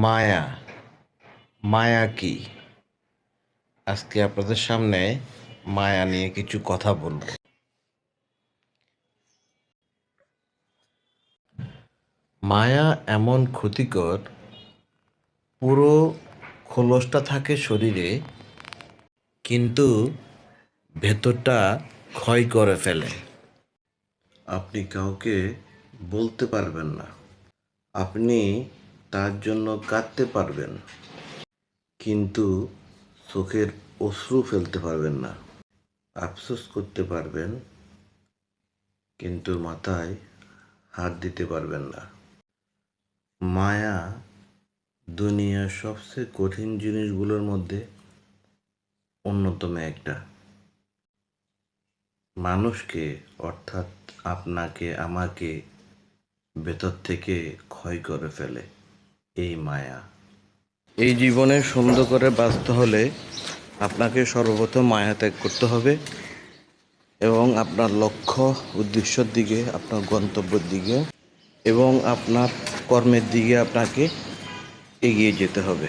মায়া মায়া কি? আজকে আপনাদের সামনে মায়া নিয়ে কিছু কথা বলবো। মায়া এমন ক্ষতিকর, পুরো খোলসটা থাকে শরীরে, কিন্তু ভেতরটা ক্ষয় করে ফেলে। আপনি কাউকে বলতে পারবেন না, আপনি তার জন্য কাঁদতে পারবেন, কিন্তু চোখের অশ্রু ফেলতে পারবেন না। আফসোস করতে পারবেন, কিন্তু মাথায় হাত দিতে পারবেন না। মায়া দুনিয়ার সবচেয়ে কঠিন জিনিসগুলোর মধ্যে অন্যতম একটা। মানুষকে, অর্থাৎ আপনাকে আমাকে ভেতর থেকে ক্ষয় করে ফেলে এই মায়া। এই জীবনে সুন্দর করে বাঁচতে হলে আপনাকে সর্বপ্রথম মায়া ত্যাগ করতে হবে এবং আপনার লক্ষ্য উদ্দেশ্যের দিকে, আপনার গন্তব্যের দিকে এবং আপনার কর্মের দিকে আপনাকে এগিয়ে যেতে হবে।